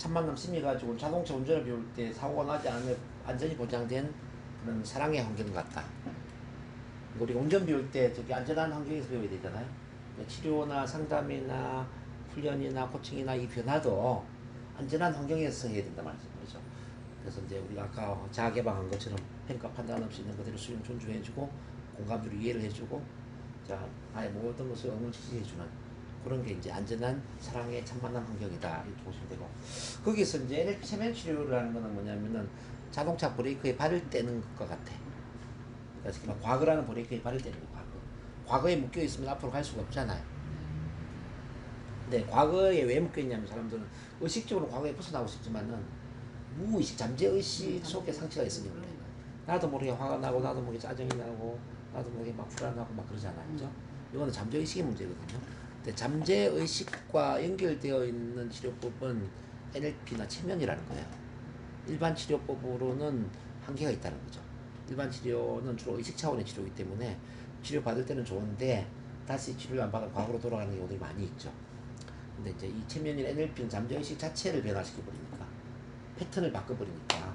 첫 만남 심해가지고 자동차 운전을 배울 때 사고가 나지 않으면 안전이 보장된 그런 사랑의 환경 같다. 우리가 운전 배울 때 저기 안전한 환경에서 배워야 되잖아요. 치료나 상담이나 훈련이나 코칭이나 이 변화도 안전한 환경에서 해야 된다 말이죠. 그래서 이제 우리가 아까 자아 개방한 것처럼 평가 판단 없이 있는 그대로 수용 존중해주고 공감으로 이해를 해주고 자 나의 모든 것을 응원지지해주는 그런 게 이제 안전한 사랑의 참 만남 환경이다 이렇게 보시면 되고 거기서 이제 NLP 체면 치료를 하는 거는 뭐냐면은 자동차 브레이크에 발을 떼는 것과 같아. 그러니까 과거라는 브레이크에 발을 떼는 거 과거. 과거에 묶여 있으면 앞으로 갈 수가 없잖아요. 근데 과거에 왜 묶여 있냐면 사람들은 의식적으로 과거에 벗어나고 싶지만은 무의식 잠재의식 속에 상처가 있으니까 그래. 나도 모르게 화가 나고 나도 모르게 짜증이 나고 나도 모르게 막 불안하고 막 그러잖아요. 그죠? 이거는 잠재의식의 문제거든요. 근데 잠재의식과 연결되어 있는 치료법은 NLP나 체면이라는 거예요. 일반 치료법으로는 한계가 있다는 거죠. 일반 치료는 주로 의식 차원의 치료이기 때문에 치료받을 때는 좋은데 다시 치료를 안 받아 과거로 돌아가는 경우들이 많이 있죠. 근데 이제 이 체면이나 NLP는 잠재의식 자체를 변화시켜버리니까 패턴을 바꿔버리니까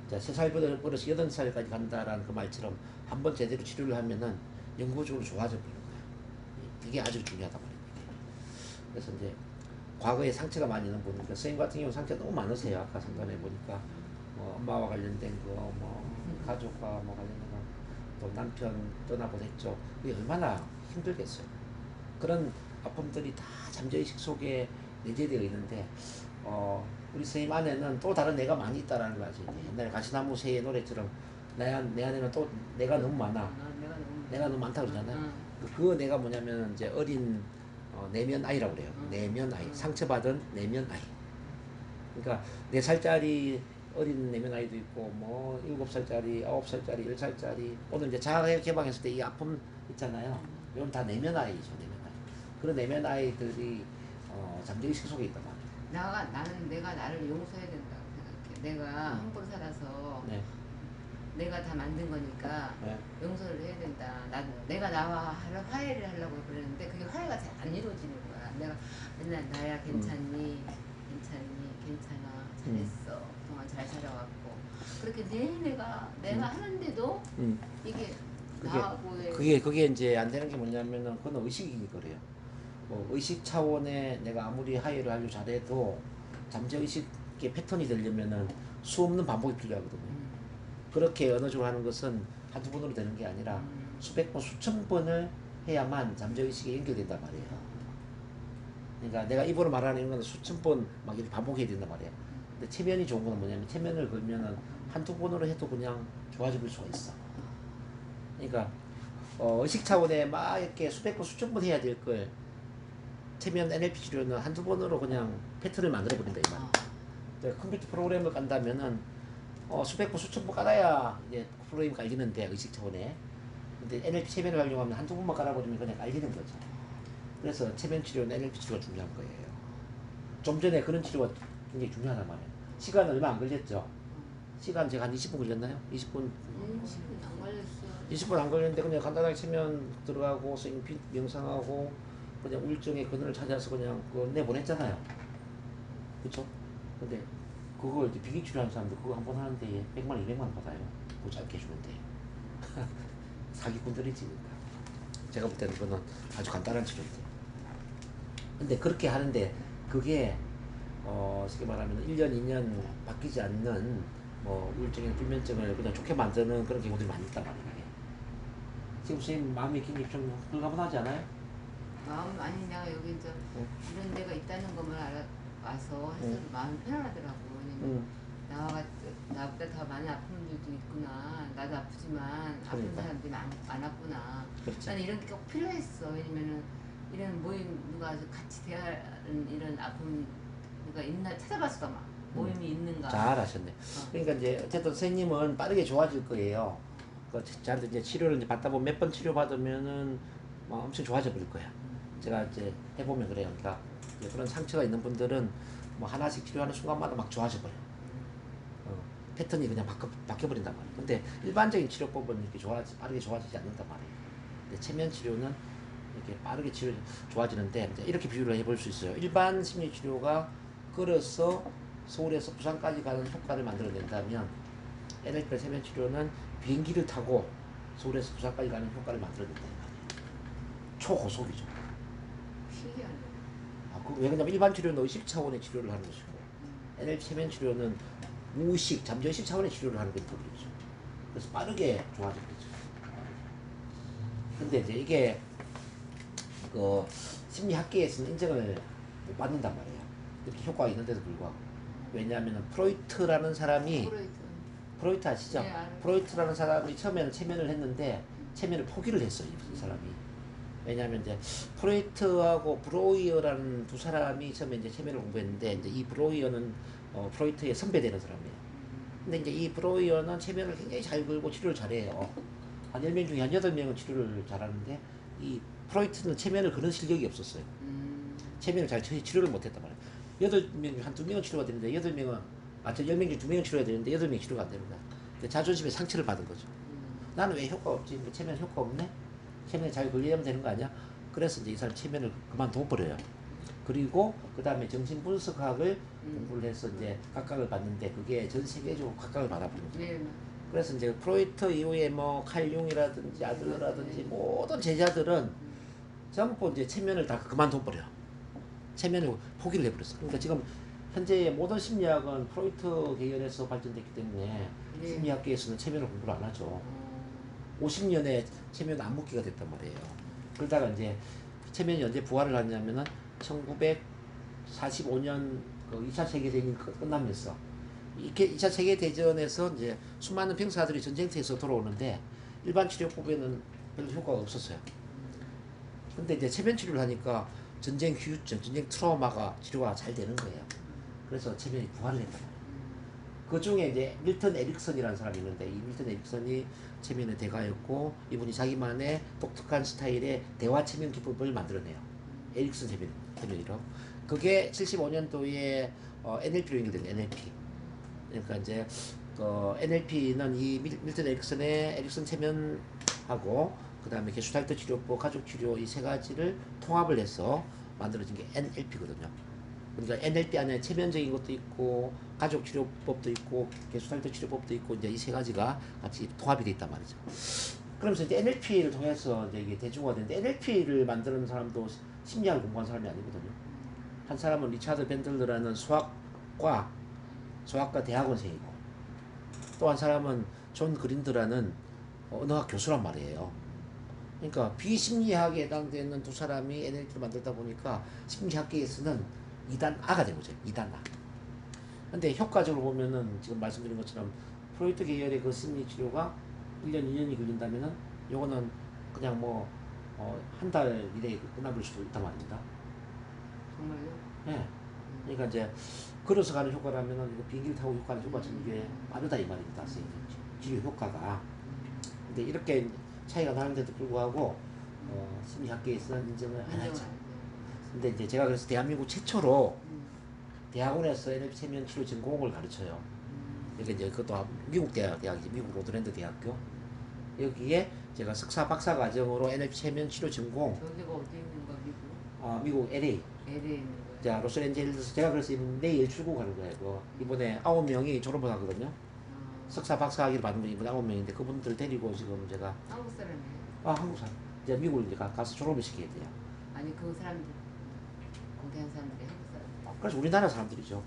자, 3살 버려서 8살까지 간다라는 그 말처럼 한번 제대로 치료를 하면은 영구적으로 좋아져 버리는 거예요. 이게 아주 중요하단 말이에요. 그래서 이제 과거에 상처가 많이 있는 분들, 선생님 같은 경우는 상처가 너무 많으세요. 아까 상담해 보니까 뭐 엄마와 관련된 거, 뭐 가족과 뭐 관련된 거, 또 남편 떠나고 했죠. 그게 얼마나 힘들겠어요. 그런 아픔들이 다 잠재의식 속에 내재되어 있는데 우리 선생님 안에는 또 다른 내가 많이 있다라는 거지. 옛날에 가시나무 새의 노래처럼 내 안에는 또 내가 너무 많아. 내가 너무 많다 그러잖아요. 그 내가 뭐냐면 이제 어린 내면 아이라고 그래요. 내면 아이, 상처받은 내면 아이. 그러니까 4살짜리 어린 내면 아이도 있고 뭐 7살짜리, 9살짜리, 10살짜리 오늘 이제 자아 개방했을 때 이 아픔 있잖아요. 이건 다 내면 아이죠. 내면 아이. 그런 내면 아이들이 잠재의식 속에 있단 말이에요. 나는 내가 나를 용서해야 된다고 생각해. 내가 함부로 살아서 네. 내가 다 만든 거니까 네. 용서를 해야 된다. 내가 나와 화해를 하려고 그러는데 그게 화해가 잘 안 이루어지는 거야. 내가 맨날 나야 괜찮니? 괜찮아. 잘했어. 그동안 잘 살아왔고. 그렇게 내가 하는데도 이게 나하고의 그게 이제 안 되는 게 뭐냐면은 그건 의식이 그래요. 의식 차원에 내가 아무리 하해를 하려고 잘해도 잠재의식의 패턴이 되려면은 수없는 반복이 필요하거든요. 그렇게 언어적으로 하는 것은 한두 번으로 되는 게 아니라 수백 번, 수천 번을 해야만 잠재의식에 연결된단 말이에요. 그러니까 내가 입으로 말하는 이런 건 수천 번 막 이렇게 반복해야 된단 말이에요. 근데 체면이 좋은 건 뭐냐면 체면을 걸면은 한두 번으로 해도 그냥 좋아져 볼 수가 있어. 그러니까 의식 차원에 막 이렇게 수백 번, 수천 번 해야 될 걸 체면 NLP 치료는 한두 번으로 그냥 패턴을 만들어 버린다 이 말이에요. 컴퓨터 프로그램을 깐다면은 수백 번, 수천 번 깔아야 이제 프로그램이 깔리는데 의식 차원에. 근데 NLP 체면을 활용하면 한두 번만 깔아버리면 그냥 깔리는 거죠. 그래서 체면 치료는 NLP 치료가 중요한 거예요. 좀 전에 그런 치료가 굉장히 중요하단 말이에요. 시간 얼마 안 걸렸죠? 시간 제가 한 20분 걸렸나요? 20분? 20분 안 걸렸어. 20분 안 걸렸는데 그냥 간단하게 체면 들어가고 선생님 명상하고 그냥 우울증의 근원을 찾아서 그냥 그거 내보냈잖아요. 그쵸? 근데 그거 이제 비기 치료하는 사람들 그거 한 번 하는데 100만 원, 200만 원 받아요. 그거 짧게 해주면 돼요. 사기꾼들이지. 제가 볼 때는 그거는 아주 간단한 치료인데. 근데 그렇게 하는데 그게 쉽게 말하면 1년, 2년 바뀌지 않는 뭐 우울증이나 불면증을 그냥 좋게 만드는 그런 경우들이 많이 있단 말이에요. 지금 선생님 마음이 굉장히 좀 홀가분하지 않아요? 마음 아니 내가 여기 이제 이런 데가 있다는 것만 와서 해서 마음이 편안하더라고. 왜냐면 나보다 더 많은 아픈 분들도 있구나. 나도 아프지만 아픈 그러니까. 사람들이 많았구나. 그렇지. 나는 이런 게 꼭 필요했어. 왜냐면은 이런 모임 누가 같이 대하는 이런 아픔 누가 있나 찾아봤어 막 모임이 있는가. 잘하셨네. 그러니까 이제 어쨌든 선생님은 빠르게 좋아질 거예요. 저한테 이제 치료를 이제 받다 보면 몇 번 치료 받으면은 막 엄청 좋아져 버릴 거야. 제가 이제 해보면 그래요. 그러니까 이제 그런 상처가 있는 분들은 뭐 하나씩 치료하는 순간마다 막 좋아져 버려. 패턴이 그냥 바뀌어 버린단 말이에요. 근데 일반적인 치료법은 이렇게 빠르게 좋아지지 않는단 말이에요. 근데 체면 치료는 이렇게 빠르게 좋아지는데 이제 이렇게 비유를 해볼 수 있어요. 일반 심리 치료가 끌어서 서울에서 부산까지 가는 효과를 만들어낸다면 NLP 세면 치료는 비행기를 타고 서울에서 부산까지 가는 효과를 만들어낸다는 말이에요. 초고속이죠. 신기하네. 왜 그러냐면 일반 치료는 의식 차원의 치료를 하는 것이고 NLP 세면 치료는 무의식, 잠재의식 차원의 치료를 하는 것이죠. 그래서 빠르게 좋아지겠죠. 근데 이제 이게 그 심리학계에서는 인정을 못 받는단 말이에요. 이렇게 효과가 있는데도 불구하고. 왜냐하면 프로이트라는 사람이 프로이트 아시죠? 네, 알아요. 프로이트라는 사람이 처음에는 체면을 했는데 체면을 포기를 했어요. 이 사람이. 왜냐하면 이제 프로이트하고 브로이어라는 두 사람이 처음에 이제 체면을 공부했는데 이제 이 브로이어는 프로이트의 선배되는 사람이에요. 근데 이제 이 브로이어는 체면을 굉장히 잘 걸고 치료를 잘해요. 한 10명 중에 한 8명은 치료를 잘하는데 이 프로이트는 체면을 그런 실력이 없었어요. 체면을 잘 치료를 못했단 말이에요. 8명, 한 2명은 치료가 되는데 8명은, 저 10명 중에 2명은 치료가 되는데 8명이 치료가 안 되는 거야. 자존심에 상처를 받은 거죠. 나는 왜 효과 없지? 뭐 체면 효과 없네? 체면에 잘 걸리면 되는 거 아니야? 그래서 이제 이 사람 체면을 그만둬버려요. 그리고 그 다음에 정신분석학을 공부를 해서 이제 각각을 받는데 그게 전 세계적으로 각각을 받아보는 거예요. 네. 그래서 이제 프로이트 이후에 뭐 칼융이라든지 아들러라든지 모든 제자들은 전부 이제 체면을 다 그만둬버려. 체면을 포기를 해버렸어. 그러니까 지금 현재 모든 심리학은 프로이트 계열에서 발전됐기 때문에 네. 심리학계에서는 체면을 공부를 안 하죠. 50년에 체면 안 묻기가 됐단 말이에요. 그러다가 이제 체면이 언제 부활을 하냐면은 1945년 그 2차 세계대전이 끝나면서 2차 세계대전에서 이제 수많은 병사들이 전쟁터에서 돌아오는데 일반 치료법에는 별로 효과가 없었어요. 근데 이제 체면 치료를 하니까 전쟁 후유증, 전쟁 트라우마가 치료가 잘 되는 거예요. 그래서 체면이 부활을 했단 말이에요. 그 중에 이제 밀턴 에릭슨이라는 사람이 있는데 이 밀턴 에릭슨이 체면의 대가였고 이분이 자기만의 독특한 스타일의 대화 체면 기법을 만들어내요. 에릭슨 체면이라고. 그게 75년도에 NLP로 연결된 NLP. 그러니까 이제 NLP는 이 밀턴 에릭슨의 에릭슨 체면하고 그 다음에 게슈탈트 치료법, 가족 치료 이 세 가지를 통합을 해서 만들어진 게 NLP거든요. 그러니까 NLP 안에 체면적인 것도 있고 가족 치료법도 있고 게슈탈트 치료법도 있고 이제 이 세 가지가 같이 통합이 돼 있단 말이죠. 그러면서 이제 NLP를 통해서 이제 이게 대중화되는데 NLP를 만드는 사람도 심리학을 공부한 사람이 아니거든요. 한 사람은 리차드 밴들러라는 소아과 대학원생이고 또 한 사람은 존 그린드라는 언어학 교수란 말이에요. 그러니까 비심리학에 해당되는 두 사람이 NLP를 만들다 보니까 심리학계에서는 2단아가 된 거죠. 2단아. 근데 효과적으로 보면은 지금 말씀드린 것처럼 프로이트 계열의 그 심리 치료가 1년, 2년이 걸린다면은 요거는 그냥 뭐 한 달 이내에 끝나볼 수도 있단 말입니다. 정말요? 예. 그러니까 이제 걸어서 가는 효과라면은 이거 비행기를 타고 효과는 효과처럼 이게 빠르다 이 말입니다. 치료 효과가. 근데 이렇게 차이가 나는데도 불구하고 심리학계에서는 인정을 안 하죠. 근데 이제 제가 그래서 대한민국 최초로 대학원에서 NLP 체면 치료 전공을 가르쳐요. 여기 이제 그것도 미국 대학이지, 미국 로드랜드 대학교. 여기에 제가 석사 박사 과정으로 NLP 체면 치료 전공. 저기가 어디 있는 거 미국? 미국 LA. LA 있는 거예요. 자, 로스앤젤레스. 제가 그래서 내일 출국하는 거예요. 이번에 9명이 졸업을 하거든요. 석사 박사 학위를 받는 분이 이번에 9명인데 그분들 데리고 지금 제가 한국 사람이에요? 한국 사람. 이제 미국을 이제 가서 졸업을 시켜야 돼요. 아니 그 사람들 거기 한 사람들이 한국 사람. 그래서 우리나라 사람들이죠.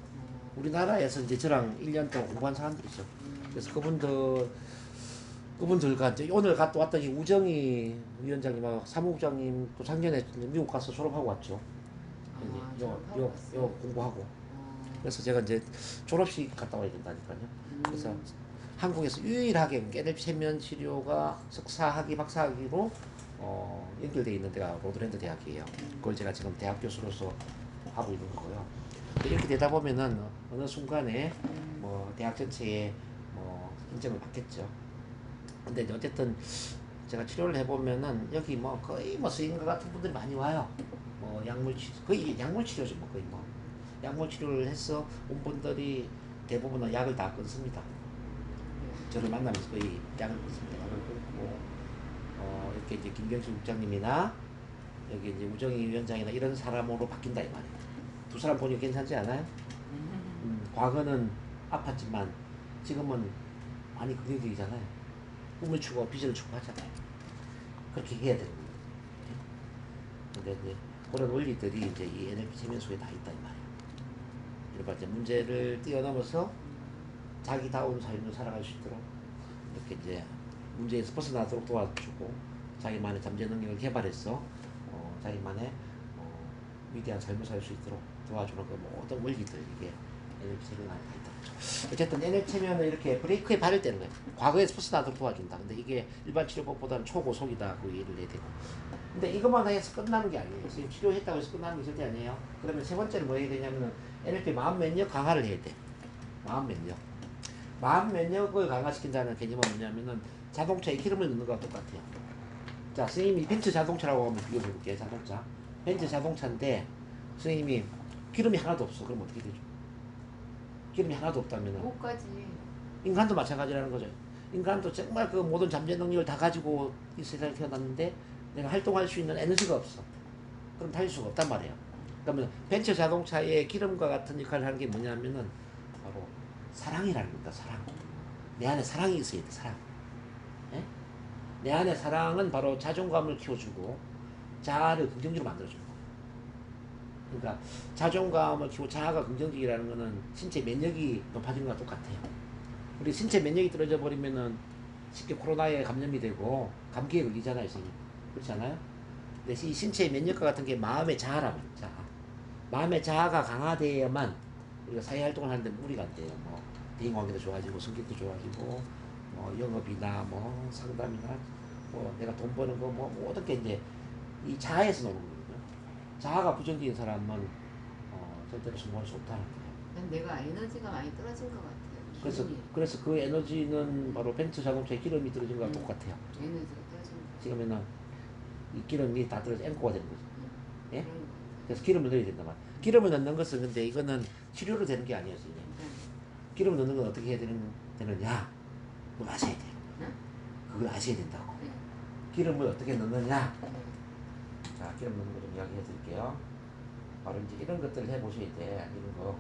우리나라에서 이제 저랑 1년 동안 공부한 사람들이죠. 그래서 그분들과 이제 오늘 갔다 왔더니 우정희 위원장님하고 사무국장님 또 작년에 미국 가서 졸업하고 왔죠. 요 공부하고. 그래서 제가 이제 졸업식 갔다 와야 된다니까요. 그래서 한국에서 유일하게 NLP 체면 치료가 석사학위, 박사학위로 연결되어 있는 데가 로드랜드 대학이에요. 그걸 제가 지금 대학 교수로서 하고 있는 거고요. 이렇게 되다 보면은 어느 순간에 뭐 대학 전체에 뭐 인정을 받겠죠. 근데 이제 어쨌든 제가 치료를 해보면은 여기 뭐 거의 뭐 스님과 같은 분들이 많이 와요. 뭐 약물 치료, 거의 약물 치료죠. 뭐 거의 뭐 약물 치료를 해서 온 분들이 대부분은 약을 다 끊습니다. 저를 만나면서 거의 약을 끊습니다. 약을 끊고 이렇게 이제 김병수 국장님이나 여기 이제 우정희 위원장이나 이런 사람으로 바뀐다 이 말이에요. 두 사람 보니 괜찮지 않아요? 과거는 아팠지만 지금은 많이 긍정적이잖아요. 꿈을 추고 비전을 추구하잖아요. 그렇게 해야 되는 거예요. 근데 이제 그런 원리들이 이제 이 NLP 체면 속에 다 있다 이 말이에요. 그러니까 이제 문제를 뛰어넘어서 자기다운 삶을 살아갈 수 있도록 이렇게 이제 문제에서 벗어나도록 도와주고 자기만의 잠재 능력을 개발해서 자기만의 위대한 삶을 살 수 있도록 도와주는 그 모든 원리들 이게 NLP 체면 안에 다 있다는 거죠. 어쨌든 NLP 체면은 이렇게 브레이크에 발을 떼는 거예요. 과거에서 벗어나도록 도와준다. 근데 이게 일반 치료법보다는 초고속이다. 그 이해를 해야 되고. 근데 이것만 해서 끝나는 게 아니에요. 지금 치료했다고 해서 끝나는 게 절대 아니에요. 그러면 세 번째는 뭐 해야 되냐면은 NLP 마음 면역 강화를 해야 돼. 마음 면역. 마음 면역을 강화시킨다는 개념은 뭐냐면은 자동차에 기름을 넣는 거와 똑같아요. 자, 선생님이 벤츠 자동차라고 한번 비교해 볼게요. 자동차. 벤츠 자동차인데 선생님이 기름이 하나도 없어. 그럼 어떻게 되죠? 기름이 하나도 없다면은 못 가지. 인간도 마찬가지라는 거죠. 인간도 정말 그 모든 잠재 능력을 다 가지고 이 세상에 태어났는데 내가 활동할 수 있는 에너지가 없어. 그럼 달릴 수가 없단 말이에요. 그러면 벤츠 자동차의 기름과 같은 역할을 하는 게 뭐냐면은 바로 사랑이라는 겁니다. 사랑. 내 안에 사랑이 있어야 돼. 사랑. 예? 내 안에 사랑은 바로 자존감을 키워주고 자아를 긍정적으로 만들어주는 거예요. 그러니까 자존감을 키우고 자아가 긍정적이라는 거는 신체 면역이 높아지는 거와 똑같아요. 우리 신체 면역이 떨어져 버리면은 쉽게 코로나에 감염이 되고 감기에 걸리잖아요, 선생님. 그렇지 않아요? 근데 이 신체 면역과 같은 게 마음의 자아라고 해요. 자아. 마음의 자아가 강화되어야만 우리가 사회활동을 하는데 무리가 안 돼요. 뭐 대인관계도 좋아지고 성격도 좋아지고 뭐 영업이나 뭐 상담이나 뭐 내가 돈 버는 거 뭐 모든 게 이제 이 자아에서 나오는 거거든요. 자아가 부정적인 사람은 절대로 성공할 수 없다는 거예요. 난 내가 에너지가 많이 떨어진 것 같아요. 그래서 그 에너지는 바로 벤츠 자동차에 기름이 떨어진 거랑 똑같아요. 에너지가 떨어진 것 지금에는 이 기름이 다 떨어져 앵코가 되는 거죠. 예? 그런 것 같아요. 그래서 기름을 넣어야 된단 말이에요. 기름을 넣는 것은 근데 이거는 치료로 되는 게 아니에요, 선생님. 기름을 넣는 건 어떻게 해야 되느냐? 그걸 아셔야 돼요. 응? 그걸 아셔야 된다고. 네. 기름을 어떻게 넣느냐? 네. 자, 기름 넣는 거 좀 이야기해 드릴게요. 바로 이제 이런 것들을 해보셔야 돼. 이런 거.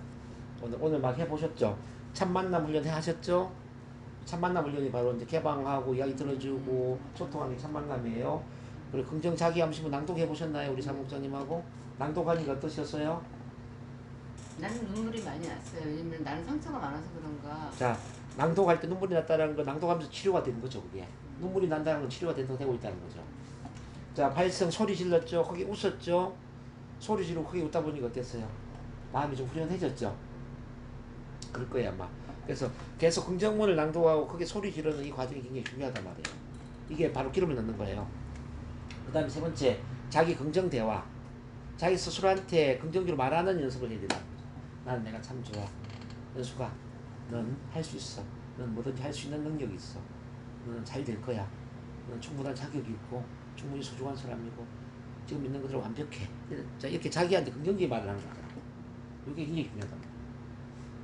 오늘 막 해보셨죠? 첫 만남 훈련 하셨죠? 첫 만남 훈련이 바로 이제 개방하고 이야기 들어주고 소통하는 게 첫 만남이에요. 그리고 긍정 자기암시문 낭독해 보셨나요? 우리 사목장님하고? 낭독하니까 어떠셨어요? 나는 눈물이 많이 났어요. 왜냐면 나는 상처가 많아서 그런가. 자, 낭독할 때 눈물이 났다는 거 낭독하면서 치료가 되는 거죠, 그게. 눈물이 난다는 건 치료가 되고 있다는 거죠. 자, 발성 소리 질렀죠? 크게 웃었죠? 소리 지르고 크게 웃다 보니까 어땠어요? 마음이 좀 후련해졌죠? 그럴 거예요, 아마. 그래서 계속 긍정문을 낭독하고 크게 소리 지르는 이 과정이 굉장히 중요하단 말이에요. 이게 바로 기름을 넣는 거예요. 그 다음에 세 번째, 자기 긍정 대화. 자기 스스로한테 긍정적으로 말하는 연습을 해야 된다. 난 내가 참 좋아. 연수가, 넌 할 수 있어. 넌 뭐든지 할 수 있는 능력이 있어. 너는 잘 될 거야. 너는 충분한 자격이 있고 충분히 소중한 사람이고 지금 있는 것들은 완벽해. 자, 이렇게 자기한테 긍정적인 말을 하는 거잖아. 이게 굉장히 중요하단 말이야.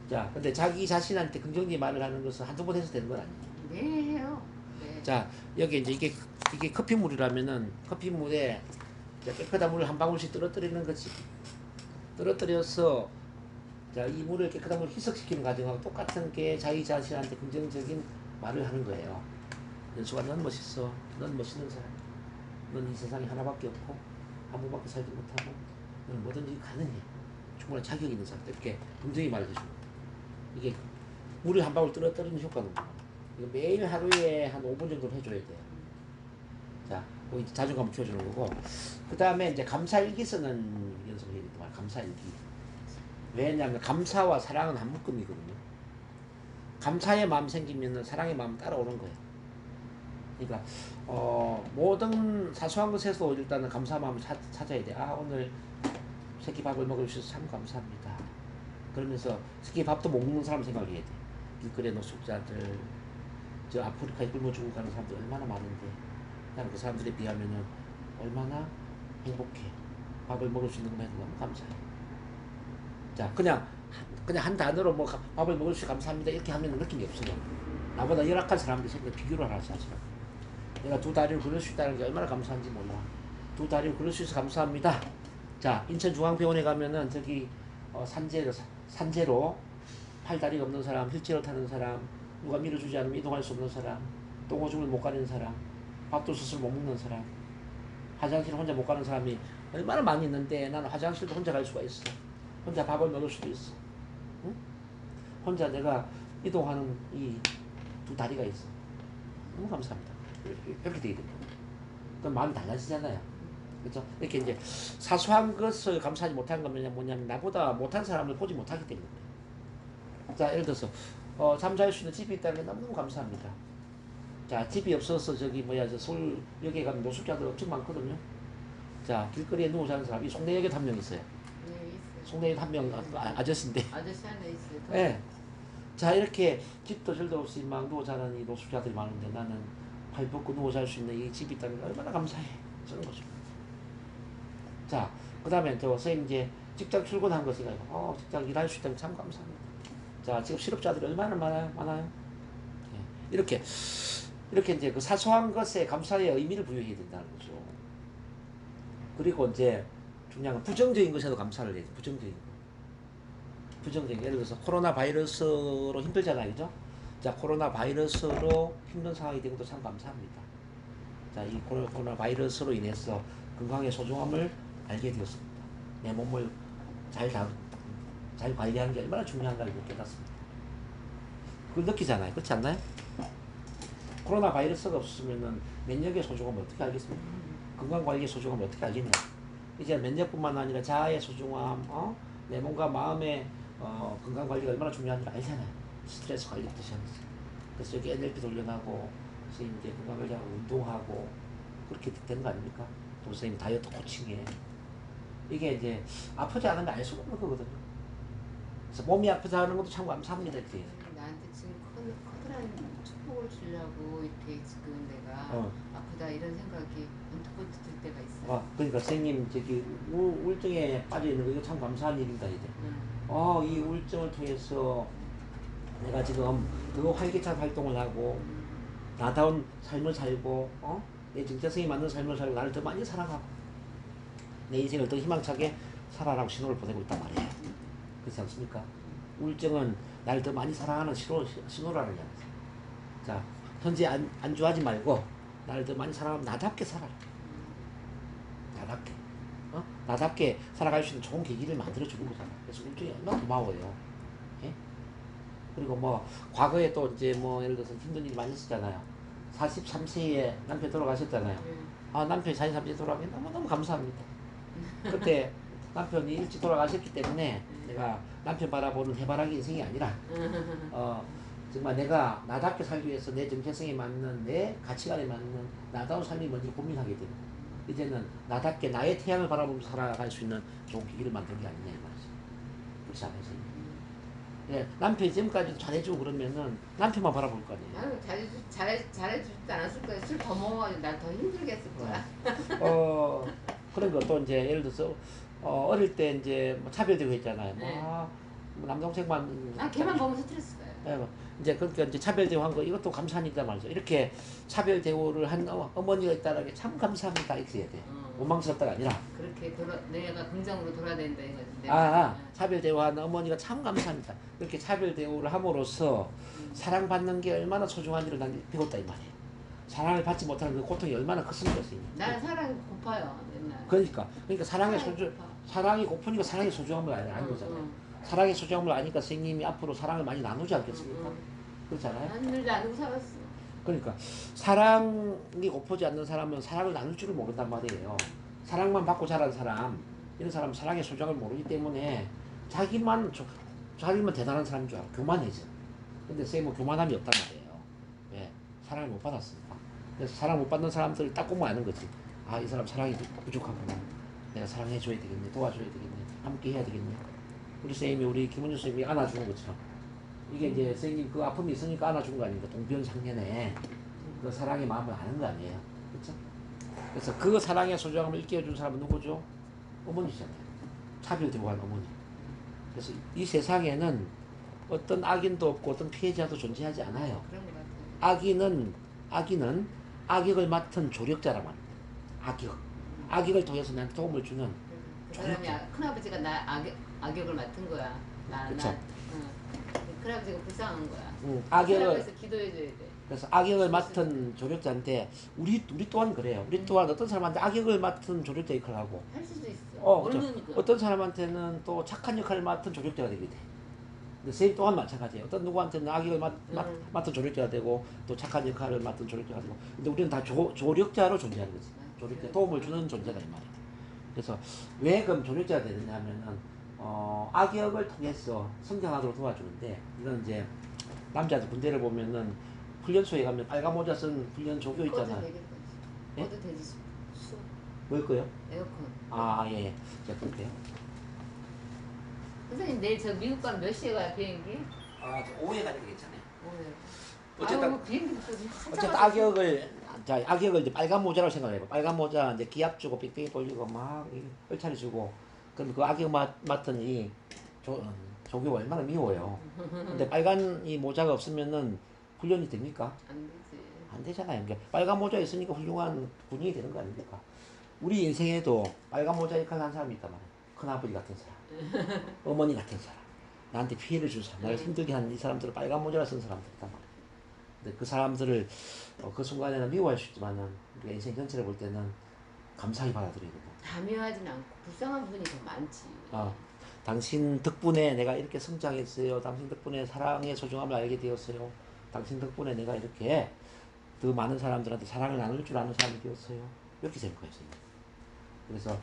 자, 근데 자기 자신한테 긍정적인 말을 하는 것은 한두 번 해서 되는 건 아니에요. 네, 해요. 네. 자, 여기 이제 이게 커피물이라면은 커피물에 깨끗한 물을 한 방울씩 떨어뜨리는 거지. 떨어뜨려서 자, 이 물을 깨끗한 물을 희석시키는 과정하고 똑같은 게 자기 자신한테 긍정적인 말을 하는 거예요. 연수가 넌 멋있어. 넌 멋있는 사람. 넌 이 세상에 하나밖에 없고 아무밖에 살지 못하고 넌 뭐든지 가능해. 충분한 자격이 있는 사람. 이렇게 긍정히 말을 해주는 거예요. 이게 물을 한 방울 떨어뜨리는 효과는 이거 매일 하루에 한 5분 정도 해줘야 돼요. 자, 이제 자존감을 키워주는 거고, 그 다음에 이제 감사일기 쓰는 연습을 해야 된다. 감사일기. 왜냐하면 감사와 사랑은 한 묶음이거든요. 감사의 마음 생기면 사랑의 마음 따라오는 거예요. 그러니까 모든 사소한 것에서 일단은 감사 마음을 찾아야 돼. 아, 오늘 새끼 밥을 먹여주셔서 참 감사합니다. 그러면서 새끼 밥도 못 먹는 사람 생각해야 돼. 길거리에 노숙자들, 저 아프리카에 굶어 죽고 가는 사람들 얼마나 많은데 나는 그 사람들에 비하면은 얼마나 행복해. 밥을 먹을 수 있는 것만 해도 너무 감사해. 자, 그냥 한 단어로 뭐 밥을 먹을 수 감사합니다 이렇게 하면 느낌이 없어요. 나보다 열악한 사람들 생각 비교를 하나씩 하시라고. 내가 두 다리를 걸을 수 있다는 게 얼마나 감사한지 몰라. 두 다리를 걸을 수 있어서 감사합니다. 자, 인천중앙병원에 가면은 저기 산재로 팔다리가 없는 사람, 휠체어 타는 사람, 누가 밀어주지 않으면 이동할 수 없는 사람, 똥오줌을 못 가리는 사람, 밥도 스스로 못 먹는 사람, 화장실 혼자 못 가는 사람이 얼마나 많이 있는데 나는 화장실도 혼자 갈 수가 있어. 혼자 밥을 먹을 수도 있어. 응? 혼자 내가 이동하는 이 두 다리가 있어. 너무 감사합니다. 이렇게 되게 됩니다. 그럼 마음이 달라지잖아요. 그렇죠? 이렇게 이제 사소한 것을 감사하지 못한 건 뭐냐면 나보다 못한 사람을 보지 못하기 때문에. 자, 예를 들어서 잠잘 수 있는 집이 있다는 게 너무너무 감사합니다. 자, 집이 없어서 저 서울역에 가면 노숙자들 엄청 많거든요. 자, 길거리에 누워 자는 사람이 송내역에도 한 명 있어요. 네, 있어요. 송내역 한 명 아저씨인데. 아저씨 하나 있어요. 네. 자, 이렇게 집도 절도 없이 막 누워 자는 이 노숙자들이 많은데 나는 발 뻗고 누워 잘 수 있는 이 집이 있다는 게 얼마나 감사해. 저는 거죠. 자, 그 다음에 선생님 이제 직장 출근한 거 생각해봐. 직장 일할 수 있다면 참 감사합니다. 자, 지금 실업자들이 얼마나 많아요? 네. 이렇게 이제 그 사소한 것에 감사의 의미를 부여해야 된다는 거죠. 그리고 이제 중요한 건 부정적인 것에도 감사를 해야 돼. 부정적인 예를 들어서 코로나 바이러스로 힘들잖아요, 그죠? 자, 코로나 바이러스로 힘든 상황이 된 것도 참 감사합니다. 자, 이 코로나 바이러스로 인해서 건강의 소중함을 알게 되었습니다. 내 몸을 잘 관리하는 게 얼마나 중요한가를 깨닫습니다. 그걸 느끼잖아요, 그렇지 않나요? 코로나 바이러스가 없으면은 면역의 소중함을 어떻게 알겠습니까? 건강 관리의 소중함을 어떻게 알겠냐? 이제 면역뿐만 아니라 자아의 소중함, 내 몸과 마음의 건강 관리가 얼마나 중요한지 알잖아요. 스트레스 관리부터 시작해서. 그래서 여기 NLP 돌려나고, 선생님 이제 건강 관리하고 운동하고, 그렇게 되는 거 아닙니까? 또 선생님 다이어트 코칭에. 이게 이제 아프지 않으면 알 수가 없는 거거든요. 그래서 몸이 아프지 않은 것도 참 감사합니다. 이렇게. 나한테 지금 커다란 축복을 주려고 이렇게 지금 내가 아프다 이런 생각이 번뜩번뜩 들 때가 있어요. 그러니까 선생님 우울증에 빠져 있는 거 이거 참 감사한 일입니다. 이제. 이 우울증을 통해서 내가 지금 더 활기찬 활동을 하고 나다운 삶을 살고 내 정체성에 맞는 삶을 살고 나를 더 많이 사랑하고 내 인생을 더 희망차게 살아라고 신호를 보내고 있단 말이에요. 그렇지 않습니까? 우울증은 나를 더 많이 사랑하는 신호라는 거잖아요. 자, 현재 안주하지 말고 나를 더 많이 사랑하면 나답게 살아라. 나답게 살아갈 수 있는 좋은 계기를 만들어주는 거잖아. 그래서 우울증이 얼마나 고마워요. 예? 그리고 뭐 과거에 또 이제 뭐 예를 들어서 힘든 일 많이 했었잖아요. 43세에 남편 돌아가셨잖아요. 남편이 43세에 돌아가면 너무너무 감사합니다. 그때 남편이 일찍 돌아가셨기 때문에 내가 남편 바라보는 해바라기 인생이 아니라 정말 내가 나답게 살기 위해서 내 정체성에 맞는 내 가치관에 맞는 나다운 삶이 뭔지 고민하게 됩니다. 이제는 나답게 나의 태양을 바라보면서 살아갈 수 있는 좋은 기기를 만든 게 아니냐 이 말이죠. 그렇지 않아요? 예, 남편이 지금까지 잘해주고 그러면은 남편만 바라볼 거 아니에요. 잘해주지 않았을 거야. 술 더 먹어가지고 날 더 힘들게 했을 거야. 그런 것도 이제 예를 들어서 어릴 때 이제 뭐 차별되고 했잖아요. 뭐 남동생만 걔만 보면 스트레스 가요. 예, 이제 그러니까 이제 차별 대우한 거 이것도 감사한 일이다 말이죠. 이렇게 차별 대우를 한 어머니가 있다는 게 참 감사합니다 이렇게 해야 돼. 원망스럽다가 아니라 그렇게 내가 긍정으로 돌아야 된다 이거지. 차별 대우한 어머니가 참 감사합니다. 그렇게 차별 대우를 함으로써 사랑받는 게 얼마나 소중한지를 난 배웠다 이 말이에요. 사랑을 받지 못하는 그 고통이 얼마나 컸습니까, 선생님? 나는 사랑이 고파요, 맨날. 그러니까 사랑이 고프니까 사랑의 소중함을 아는 거잖아요. 사랑의 소중함을 아니까 선생님이 앞으로 사랑을 많이 나누지 않겠습니까? 그렇잖아요. 나는 나누고 살았어. 그러니까 사랑이 고프지 않는 사람은 사랑을 나눌 줄을 모른단 말이에요. 사랑만 받고 자란 사람, 이런 사람은 사랑의 소중함을 모르기 때문에 자기만 대단한 사람인 줄 알아. 교만해져. 근데 선생님은 교만함이 없단 말이에요. 왜? 사랑을 못 받았으니까. 그래서 사랑 못 받는 사람들을 딱 보면 아는 거지. 이 사람 사랑이 부족하구나. 내가 사랑해줘야 되겠네. 도와줘야 되겠네. 함께 해야 되겠네. 우리 선생님이 우리 김은주 선생님이 안아주는 것처럼 이게 이제 선생님 그 아픔이 있으니까 안아준 거 아닙니까? 동변상련에 그 사랑의 마음을 아는 거 아니에요. 그렇죠? 그래서 그 사랑의 소중함을 일깨워준 사람은 누구죠? 어머니잖아요. 차별대우한 어머니. 그래서 이 세상에는 어떤 악인도 없고 어떤 피해자도 존재하지 않아요. 그런 것 같아요. 악인은 악역을 맡은 조력자라고 합니다. 악역을 통해서 나한테 도움을 주는 그 사람이 큰아버지가 나 악역을 맡은 거야. 그쵸. 그래가지고 불쌍한 거야. 악역을 그래서 기도해줘야 돼. 그래서 악역을 맡은 조력자한테 우리 또한 그래요. 우리 또한 어떤 사람한테 악역을 맡은 조력자 역할을 하고 할 수도 있어. 그렇죠. 모르니까. 어떤 사람한테는 또 착한 역할을 맡은 조력자가 되게 돼. 근데 쌤 또한 마찬가지예요. 어떤 누구한테는 악역을 맡은 조력자가 되고 또 착한 역할을 맡은 조력자가 되고. 근데 우리는 다 조력자로 존재하는 거지. 조력자 도움을 주는 존재다 이 말이야. 그래서 왜 그럼 조력자가 되느냐 하면은 악역을 통해서 성장하도록 도와주는데 이건 이제 남자들 군대를 보면은 훈련소에 가면 빨간 모자 쓴 훈련 조교 있잖아요. 예? 그것도 되지. 수업. 뭘 거요? 에어컨. 아 예. 제가 볼게요. 선생님 내일 저 미국 가면 몇 시에 가요 비행기? 아, 저 오후에 가는 게 괜찮아요. 오늘. 어쨌든 비행기부터 어쨌든 악역을 이제 빨간 모자라고 생각해요. 빨간 모자 이제 기합 주고 삑삑 돌리고 막 얼차려 주고 그럼 그 악역 맡은 이 조교가 얼마나 미워요. 근데 빨간 이 모자가 없으면은 훈련이 됩니까? 안 되지. 안 되잖아요. 그러니까 빨간 모자 있으니까 훌륭한 군인이 되는 거 아닙니까? 우리 인생에도 빨간 모자 역할을 한 사람이 있단 말이에요. 큰아버지 같은 사람, 어머니 같은 사람, 나한테 피해를 준 사람, 나를 힘들게 하는 이 사람들은 빨간 모자를 쓴 사람들 있단 말이에요. 근데 그 사람들을 그 순간에는 미워할 수 있지만은 우리가 인생 전체를 볼 때는 감사히 받아들여야 된다. 다 미워하진 않고 불쌍한 분이 더 많지. 당신 덕분에 내가 이렇게 성장했어요. 당신 덕분에 사랑의 소중함을 알게 되었어요. 당신 덕분에 내가 이렇게 더 많은 사람들한테 사랑을 나눌 줄 아는 사람이 되었어요. 이렇게 생각했어요. 그래서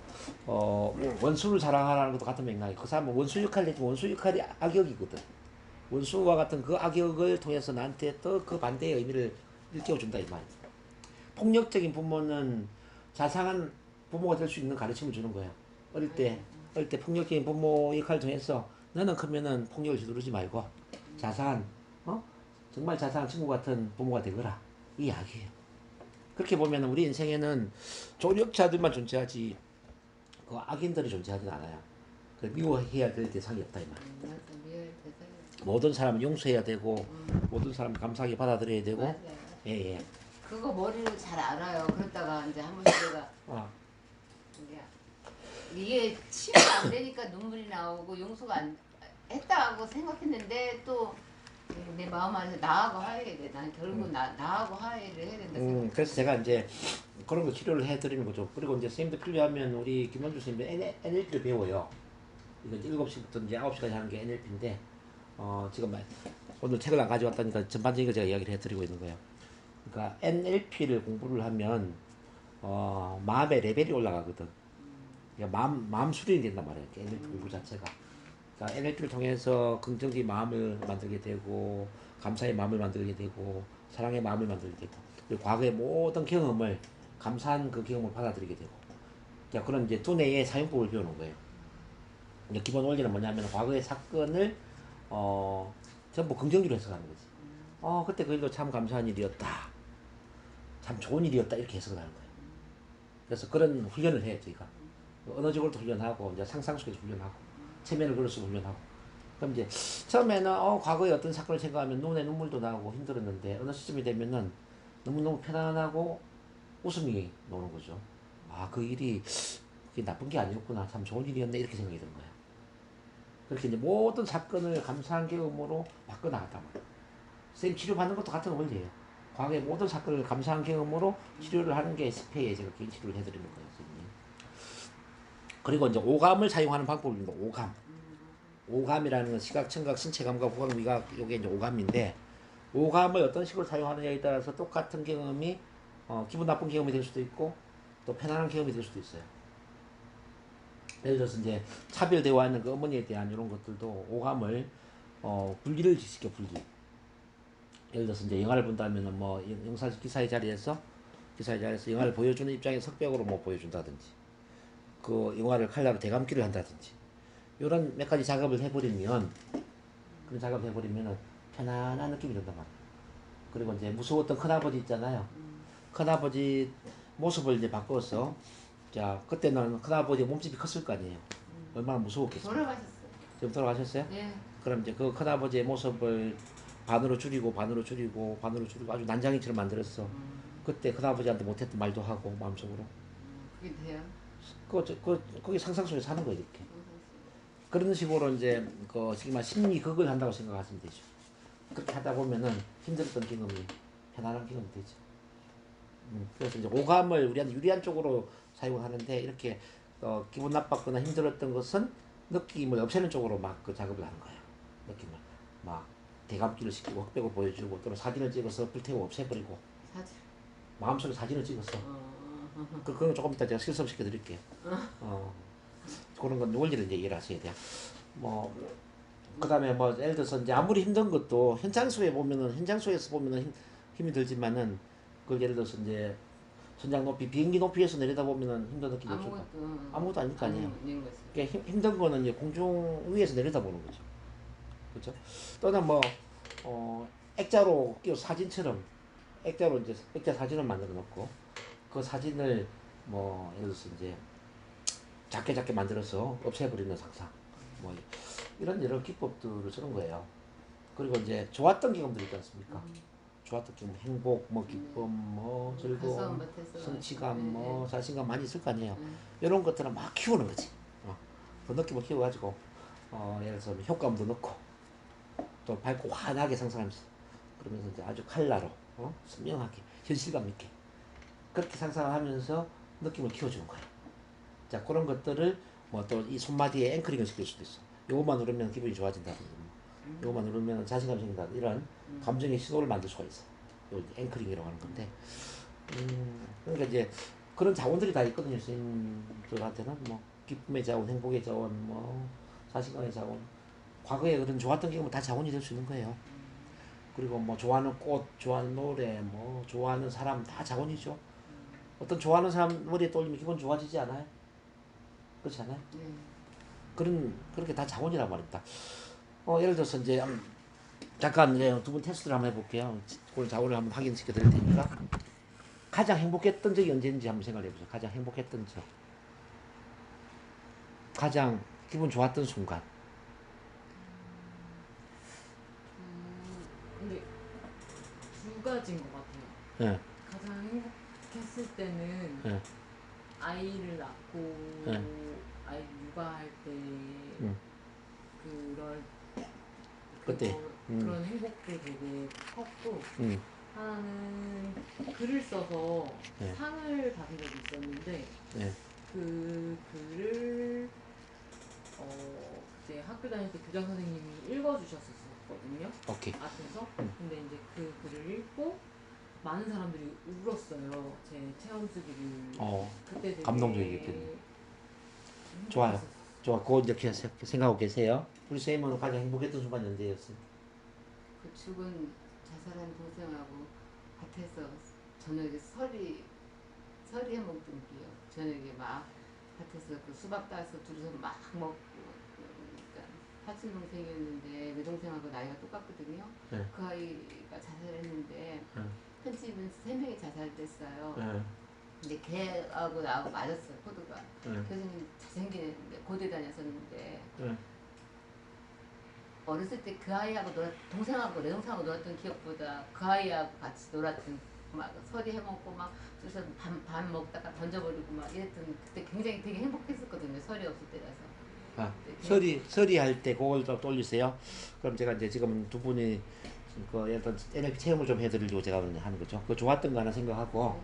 원수를 사랑하라는 것도 같은 맥락이에요. 그 사람은 원수 역할을 했지만 원수 역할이 악역이거든. 원수와 같은 그 악역을 통해서 나한테 또 그 반대의 의미를 일깨워준다 이 말이에요. 폭력적인 부모는 자상한 부모가 될 수 있는 가르침을 주는 거예요. 어릴 때 폭력적인 부모 역할을 통해서 너는 크면은 폭력을 휘두르지 말고 자상한 정말 자상한 친구 같은 부모가 되거라. 이 이야기예요. 그렇게 보면 우리 인생에는 조력자들만 존재하지 그 악인들이 존재하진 않아요. 그 미워해야 될 대상이 없다 이 말. 맞아, 미워할 대상이. 모든 사람은 용서해야 되고 모든 사람은 감사하게 받아들여야 되고. 맞아요. 예. 그거 머리로 잘 알아요. 그러다가 이제 한 번씩 내가 이게 치유가 안 되니까 눈물이 나오고 용서가 안 했다고 생각했는데 또 내 마음 안에서 나하고 화해해야 돼. 난 결국 나하고 화해를 해야 된다 생각. 그래서 제가 이제 그런 거 치료를 해드리는 거죠. 그리고 이제 선생님도 필요하면 우리 김원주 선생님이 NLP를 배워요. 이건 7시부터 이제 9시까지 하는 게 NLP인데 지금 오늘 책을 안 가져왔다니까 전반적인 거 제가 이야기를 해드리고 있는 거예요. 그러니까 NLP를 공부를 하면 마음의 레벨이 올라가거든. 그러니까 마음 수련이 된단 말이에요. NLP 공부 자체가. 그러니까 NLP를 통해서 긍정적인 마음을 만들게 되고 감사의 마음을 만들게 되고 사랑의 마음을 만들게 되고 그리고 과거의 모든 경험을 감사한 그 경험을 받아들이게 되고 그러니까 그런 이제 두뇌의 사용법을 배우는 거예요. 이제 기본 원리는 뭐냐면 과거의 사건을 전부 긍정적으로 해석하는 거지. 그때 그 일도 참 감사한 일이었다. 참 좋은 일이었다. 이렇게 해석을 하는 거예요. 그래서 그런 훈련을 해요, 저희가. 언어적으로도 훈련하고, 이제 상상 속에서 훈련하고, 체면을 걸을 수 훈련하고. 그럼 이제 처음에는 과거의 어떤 사건을 생각하면 눈에 눈물도 나고 힘들었는데 어느 시점이 되면은 너무너무 편안하고 웃음이 나오는 거죠. 그 일이 그게 나쁜 게 아니었구나. 참 좋은 일이었네. 이렇게 생각이 드는 거예요. 그렇게 이제 모든 사건을 감사한 경험으로 바꿔나갔단 말이에요. 선생님 치료받는 것도 같은 원리예요. 과거의 모든 사건을 감사한 경험으로 치료를 하는 게 스페에 제가 개인 치료를 해드리는 거예요. 선생님. 그리고 이제 오감을 사용하는 방법입니다. 오감이라는 건 시각, 청각, 신체 감각, 후각, 미각 이게 이제 오감인데 오감을 어떤 식으로 사용하느냐에 따라서 똑같은 경험이 기분 나쁜 경험이 될 수도 있고 또 편안한 경험이 될 수도 있어요. 예를 들어서 이제 차별되어있는 그 어머니에 대한 이런 것들도 오감을 분리를 시켜 분리. 예를 들어서 이제 영화를 본다면은 뭐 영상 기사의 자리에서 영화를 보여주는 입장에 석벽으로 뭐 보여준다든지 그 영화를 칼라로 대감기를 한다든지 이런 몇 가지 작업을 해버리면 그런 작업을 해버리면은 편안한 느낌이 든단 말이에요. 그리고 이제 무서웠던 큰아버지 있잖아요. 큰아버지 모습을 이제 바꿔서 자 그때는 큰아버지 몸집이 컸을 거 아니에요. 얼마나 무서웠겠어요. 돌아가셨어요. 지금 돌아가셨어요? 예. 그럼 이제 그 큰아버지의 모습을 반으로 줄이고 아주 난장이처럼 만들었어. 그때 큰아버지한테 못했던 말도 하고 마음속으로. 그게 돼요? 거기 상상 속에 사는 거예요 이렇게. 그런 식으로 이제 그 지금 심리극을 한다고 생각하시면 되죠. 그렇게 하다 보면은 힘들었던 경험이 편안한 경험이 되죠. 그래서 이제 오감을 우리한테 유리한 쪽으로 사용하는데 이렇게 기분 나빴거나 힘들었던 것은 느낌을 없애는 쪽으로 막 그 작업을 하는 거예요. 느낌을 막 대감기를 시키고 흑백을 보여주고 또는 사진을 찍어서 불태우고 없애버리고 사실. 마음속에 사진을 찍었어. 어. 그건 조금 이따 제가 실습시켜 드릴게요. 그런 건 원리를 이제 이해를 하셔야 돼요. 뭐 그다음에 뭐 예를 들어서 이제 아무리 힘든 것도 현장소에서 보면은 힘이 들지만은 그걸 예를 들어서 이제 천장 높이 비행기 높이에서 내려다 보면은 힘든 느낌이 없을까? 아무것도 아닐 거 아니에요. 그러니까 힘든 거는 이제 공중 위에서 내려다 보는 거죠. 그렇죠? 또는 뭐 액자로 끼워 사진처럼 액자로 이제 액자 사진을 만들어 놓고 그 사진을 뭐 예를 들어서 이제 작게 만들어서 없애버리는 상상 뭐 이런 여러 기법들을 쓰는 거예요. 그리고 이제 좋았던 경험들 있지 않습니까? 좋았던 경험, 행복, 뭐 기쁨, 뭐 즐거움, 성취감, 뭐 자신감 많이 있을 거 아니에요. 이런 것들은 막 키우는 거지. 그 느낌을 키워가지고 예를 들어서 효과음도 넣고 또 밝고 환하게 상상하면서 그러면서 이제 아주 칼라로 선명하게 현실감 있게 그렇게 상상을 하면서 느낌을 키워주는 거예요. 자, 그런 것들을 뭐 또 이 손마디에 앵커링을 시킬 수도 있어. 요것만 누르면 기분이 좋아진다든지, 요것만 누르면 자신감이 생긴다. 이런 감정의 신호를 만들 수가 있어. 요 앵커링이라고 하는 건데, 그러니까 이제 그런 자원들이 다 있거든요. 스님들한테는 뭐 기쁨의 자원, 행복의 자원, 뭐 자신감의 자원, 과거에 그런 좋았던 경험은 다 자원이 될 수 있는 거예요. 그리고 뭐 좋아하는 꽃, 좋아하는 노래, 뭐 좋아하는 사람 다 자원이죠. 어떤 좋아하는 사람 머리에 떠올리면 기분 좋아지지 않아요? 그렇지 않아요? 그렇게 다 자원이란 말입니다. 예를 들어서 이제 잠깐 두 분 테스트를 한번 해볼게요. 오늘 자원을 한번 확인시켜 드릴 테니까 가장 행복했던 적이 언제인지 한번 생각해 보세요. 가장 행복했던 적, 가장 기분 좋았던 순간. 근데 두 가지인 것 같아요. 예, 가장 행복했을 때는 예, 아이를 낳고 예. 아이 육아할 때 그런 그때, 그런 행복도 되게 컸고 음, 하나는 글을 써서 네. 상을 받은 적이 있었는데 예, 그 글을 그때 학교 다닐 때 교장 선생님이 읽어주셨었거든요. 오케이. 앞에서. 근데 이제 그 글을 읽고 많은 사람들이 울었어요. 제 체험 쓰기를. 그때 되게 감동적이겠군요. 좋아요. 행복했었어요. 좋아, 그거 이렇게 생각하고 계세요. 우리 쌤은 가장 행복했던 순간 언제였어요? 그 죽은 자살한 동생하고 밭에서 저녁에 서리 해먹던 기억. 저녁에 막 밭에서 그 수박 따서 둘이서 막 먹고. 그러니까 사촌 동생이었는데 내 동생하고 나이가 똑같거든요. 네. 그 아이가 자살했는데 네. 한 집은 3명이 자살됐어요. 예, 근데 걔하고 나하고 맞았어요, 코드가. 예, 교수님 잘생긴 애인데 고대 다녔었는데 예. 어렸을 때 그 아이하고 동생하고 내 동생하고 놀았던 기억보다 그 아이하고 같이 놀았던 막 서리 해먹고 막 그래서 밥 먹다가 던져버리고 막 이랬던 그때 굉장히 되게 행복했었거든요. 설이 없을 때라서. 서리 할 때 그걸 좀 돌리세요. 그럼 제가 이제 지금 두 분이 그 약간 NLP 체험을 좀 해드리려고 제가 하는 거죠. 그 좋았던 거 하나 생각하고,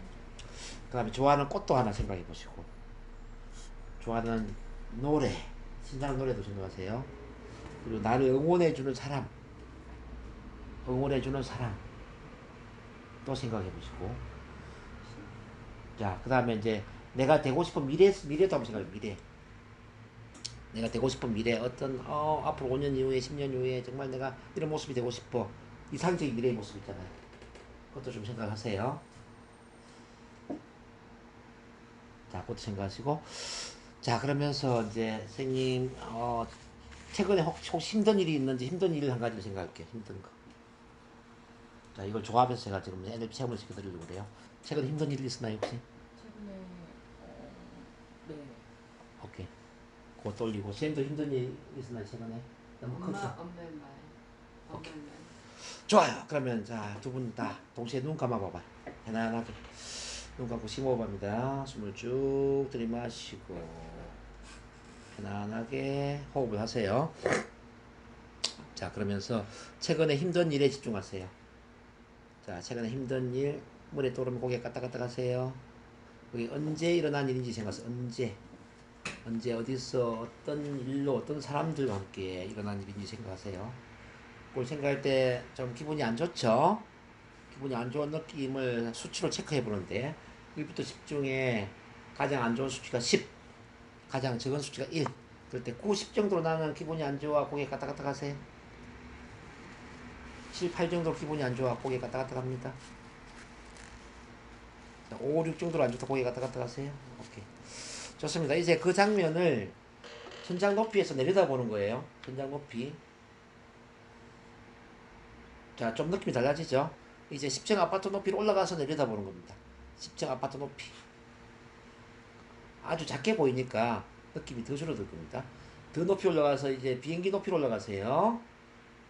그다음에 좋아하는 꽃도 하나 생각해 보시고, 좋아하는 노래, 신나는 노래도 생각하세요. 그리고 나를 응원해주는 사람, 또 생각해 보시고, 자, 그다음에 이제 내가 되고 싶은 미래도 한번 생각해. 미래. 내가 되고 싶은 미래, 어떤 앞으로 5년 이후에 10년 이후에 정말 내가 이런 모습이 되고 싶어. 이상적인 미래의 모습 있잖아요. 그것도 좀 생각하세요. 자, 그것도 생각하시고, 자, 그러면서 이제 선생님 최근에 혹시 힘든 일이 있는지 힘든 일을 한 가지 생각할게요. 힘든 거. 자, 이걸 좋아하면서 제가 지금 NLP 체험을 시켜드리려고 그래요. 최근에 힘든 일 있었나요 혹시? 최근에 네. 오케이. 그거 돌리고 쌤도 힘든 일 있었나요 최근에? 너무 엄마의 컸죠? 말. 엄마의 말. 좋아요. 그러면 자, 두 분 다 동시에 눈 감아봐봐. 편안하게 눈 감고 심호흡합니다. 숨을 쭉 들이마시고 편안하게 호흡을 하세요. 자, 그러면서 최근에 힘든 일에 집중하세요. 자, 최근에 힘든 일, 물에 떠오르면 고개 까딱까딱 하세요. 그게 언제 일어난 일인지 생각하세요. 언제 어디서 어떤 일로 어떤 사람들과 함께 일어난 일인지 생각하세요. 그걸 생각할 때 좀 기분이 안 좋죠? 기분이 안 좋은 느낌을 수치로 체크해 보는데 1부터 10 중에 가장 안 좋은 수치가 10, 가장 적은 수치가 1. 그럴 때 9, 10 정도로 나는 기분이 안 좋아 고개 까딱까딱 하세요. 7, 8 정도 기분이 안 좋아 고개 까딱까딱 합니다. 5, 6 정도로 안 좋다 고개 까딱까딱 하세요. 오케이. 좋습니다. 이제 그 장면을 천장 높이에서 내려다보는 거예요. 천장 높이. 자, 좀 느낌이 달라지죠? 이제 10층 아파트 높이로 올라가서 내려다보는 겁니다. 10층 아파트 높이. 아주 작게 보이니까 느낌이 더 줄어들 겁니다. 더 높이 올라가서 이제 비행기 높이로 올라가세요.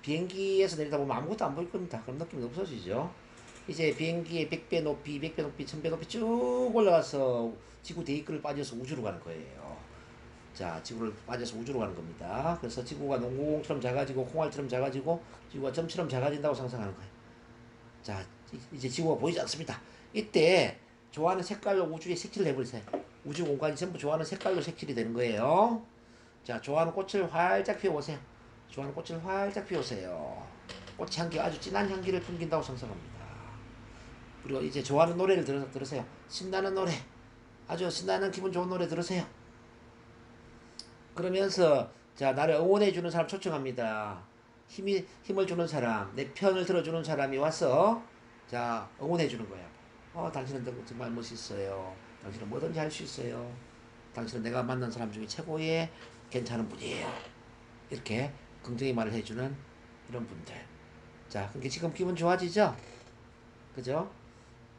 비행기에서 내려다보면 아무것도 안 보일 겁니다. 그럼 느낌이 없어지죠? 이제 비행기의 100배 높이, 200배 높이, 1000배 높이 쭉 올라가서 지구 대기권을 빠져서 우주로 가는 거예요. 자, 지구를 빠져서 우주로 가는 겁니다. 그래서 지구가 농구공처럼 작아지고 콩알처럼 작아지고 지구가 점처럼 작아진다고 상상하는 거예요. 자, 이제 지구가 보이지 않습니다. 이때 좋아하는 색깔로 우주에 색칠을 해버리세요. 우주 공간이 전부 좋아하는 색깔로 색칠이 되는 거예요. 자, 좋아하는 꽃을 활짝 피워보세요. 좋아하는 꽃을 활짝 피우세요. 꽃 향기, 아주 진한 향기를 풍긴다고 상상합니다. 그리고 이제 좋아하는 노래를 들으세요. 신나는 노래, 아주 신나는 기분 좋은 노래 들으세요. 그러면서 자, 나를 응원해주는 사람 초청합니다. 힘을 주는 사람, 내 편을 들어주는 사람이 와서 자, 응원해주는 거야. 당신은 정말 멋있어요. 당신은 뭐든지 할 수 있어요. 당신은 내가 만난 사람 중에 최고의 괜찮은 분이에요. 이렇게 긍정의 말을 해주는 이런 분들. 자, 그게 지금 기분 좋아지죠? 그죠?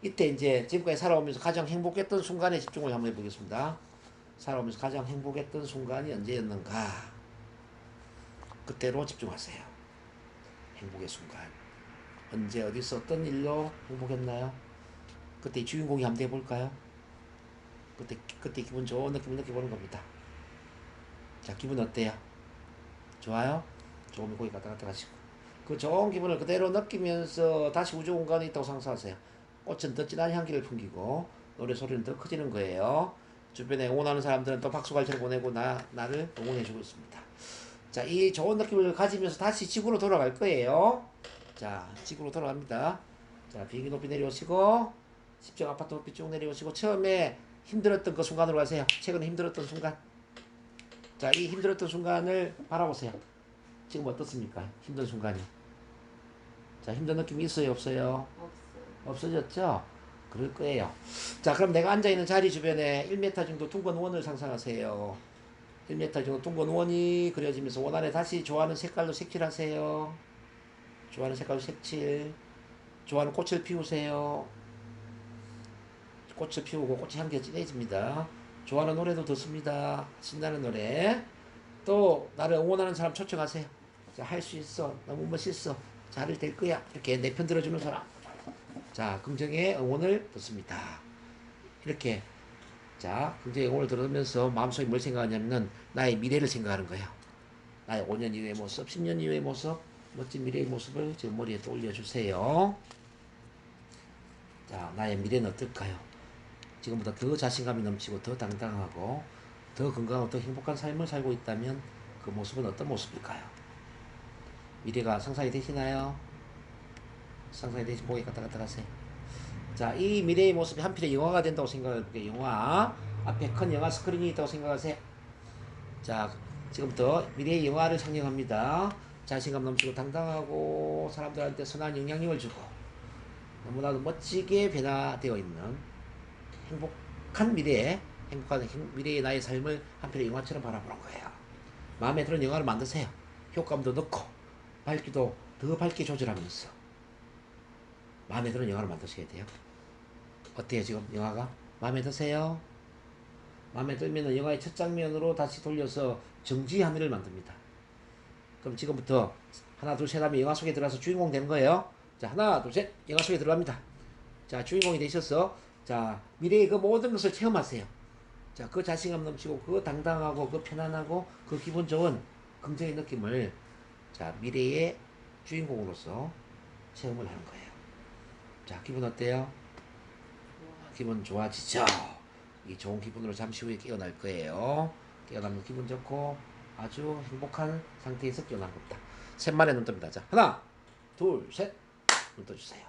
이때 이제 지금까지 살아오면서 가장 행복했던 순간에 집중을 한번 해보겠습니다. 살아오면서 가장 행복했던 순간이 언제였는가? 그때로 집중하세요. 행복의 순간. 언제 어디서 어떤 일로 행복했나요? 그때 주인공이 한번 돼볼까요? 그때 기분 좋은 느낌을 느껴보는 겁니다. 자, 기분 어때요? 좋아요? 좋으면 거기 갔다 갔다 가시고 그 좋은 기분을 그대로 느끼면서 다시 우주 공간에 있다고 상상하세요. 꽃은 더 진한 향기를 풍기고 노래 소리는 더 커지는 거예요. 주변에 응원하는 사람들은 또 박수갈채를 보내고 나를 응원해주고 있습니다. 자, 이 좋은 느낌을 가지면서 다시 지구로 돌아갈 거예요. 자, 지구로 돌아갑니다. 자, 비행기 높이 내려오시고 10층 아파트 높이 쭉 내려오시고 처음에 힘들었던 그 순간으로 가세요. 최근에 힘들었던 순간. 자, 이 힘들었던 순간을 바라보세요. 지금 어떻습니까? 힘든 순간이. 자, 힘든 느낌이 있어요? 없어요? 없어졌죠? 그럴 거예요. 자, 그럼 내가 앉아있는 자리 주변에 1m 정도 둥근 원을 상상하세요. 1m 정도 둥근 원이 그려지면서 원 안에 다시 좋아하는 색깔로 색칠하세요. 좋아하는 색깔로 색칠. 좋아하는 꽃을 피우세요. 꽃을 피우고 꽃의 향기가 진해집니다. 좋아하는 노래도 듣습니다. 신나는 노래. 또 나를 응원하는 사람 초청하세요. 자, 할 수 있어. 너무 멋있어. 잘 될 거야. 이렇게 내 편 들어주는 사람. 자, 긍정의 응원을 듣습니다. 이렇게 자, 긍정의 응원을 들으면서 마음속에 뭘 생각하냐면 나의 미래를 생각하는 거예요. 나의 5년 이후의 모습, 10년 이후의 모습, 멋진 미래의 모습을 지금 머리에 떠올려 주세요. 자, 나의 미래는 어떨까요? 지금보다 더 자신감이 넘치고 더 당당하고 더 건강하고 더 행복한 삶을 살고 있다면 그 모습은 어떤 모습일까요? 미래가 상상이 되시나요? 상상이 되시 목에 갔다 갔다 가세요. 자, 이 미래의 모습이 한편의 영화가 된다고 생각해볼게요. 영화. 앞에 큰 영화 스크린이 있다고 생각하세요. 자, 지금부터 미래의 영화를 상영합니다. 자신감 넘치고 당당하고 사람들한테 선한 영향력을 주고 너무나도 멋지게 변화되어 있는 행복한 미래에 행복한 미래의 나의 삶을 한편의 영화처럼 바라보는 거예요. 마음에 드는 영화를 만드세요. 효과음도 넣고 밝기도 더 밝게 조절하면서 마음에 드는 영화를 만드셔야 돼요. 어때요 지금 영화가? 마음에 드세요? 마음에 들면 영화의 첫 장면으로 다시 돌려서 정지 화면을 만듭니다. 그럼 지금부터 하나 둘 셋 하면 영화 속에 들어가서 주인공 되는 거예요. 자, 하나 둘 셋 영화 속에 들어갑니다. 자, 주인공이 되셔서 자, 미래의 그 모든 것을 체험하세요. 자, 그 자신감 넘치고 그 당당하고 그 편안하고 그 기분 좋은 긍정의 느낌을 자, 미래의 주인공으로서 체험을 하는 거예요. 자, 기분 어때요? 기분 좋아지죠? 이 좋은 기분으로 잠시 후에 깨어날 거예요. 깨어나면 기분 좋고 아주 행복한 상태에서 깨어난 겁니다. 셋만에 눈 뜹니다. 자, 하나, 둘, 셋. 눈 떠주세요.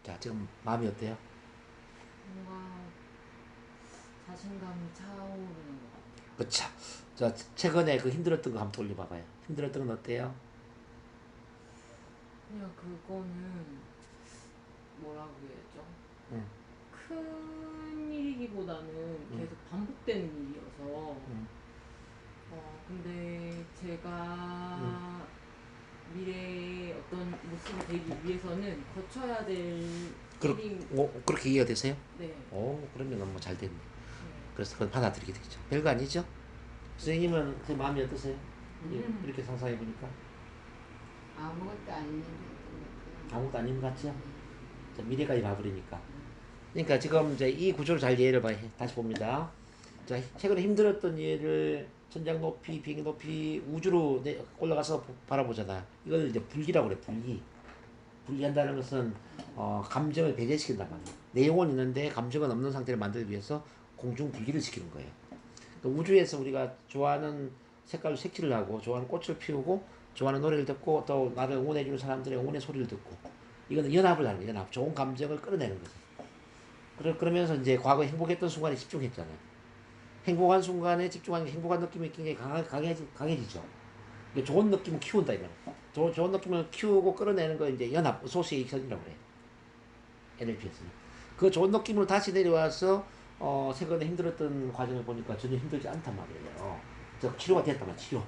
자, 지금 마음이 어때요? 뭔가 자신감이 차오르는 것 같아요. 그쵸. 자, 최근에 그 힘들었던 거 한번 돌려봐봐요. 힘들었던 건 어때요? 그냥 그거는 뭐라고 해야죠? 응. 큰 일이기보다는 계속 반복되는 일이어서 근데 제가 미래의 어떤 모습이 되기 위해서는 거쳐야 될 일인 그렇게 이해가 되세요? 네. 그러면 너무 잘 됐네. 네. 그래서 그건 받아들이게 되죠. 별거 아니죠? 선생님은 그 마음이 어떠세요? 이렇게 상상해 보니까 아무것도 아닌 일이 아무것도 아닌 것 같죠? 자, 미래까지 봐버리니까. 그러니까 지금 이제 이 구조를 잘 이해를 다시 봅니다. 자, 최근에 힘들었던 일을 천장 높이, 비행기 높이, 우주로 올라가서 바라보잖아. 이걸 이제 분리라고 그래, 분리. 분리한다는 것은 감정을 배제시킨단 말이야. 내용은 있는데 감정은 없는 상태를 만들기 위해서 공중 분리를 시키는 거예요. 그러니까 우주에서 우리가 좋아하는 색깔로 색칠을 하고 좋아하는 꽃을 피우고 좋아하는 노래를 듣고 또 나를 응원해주는 사람들의 응원의 소리를 듣고 이거는 연합을 하는 거예요. 연합. 좋은 감정을 끌어내는 거죠. 그러면서 이제 과거에 행복했던 순간에 집중했잖아요. 행복한 순간에 집중하는 행복한 느낌이 굉장히 강해지죠. 좋은 느낌을 키운다 이거는. 좋은 느낌을 키우고 끌어내는 거 이제 연합, 어소시에이션이라고 그래요. NLP에서는. 그 좋은 느낌으로 다시 내려와서 최근에 힘들었던 과정을 보니까 전혀 힘들지 않단 말이에요. 치료가 됐단 말이에요. 치료.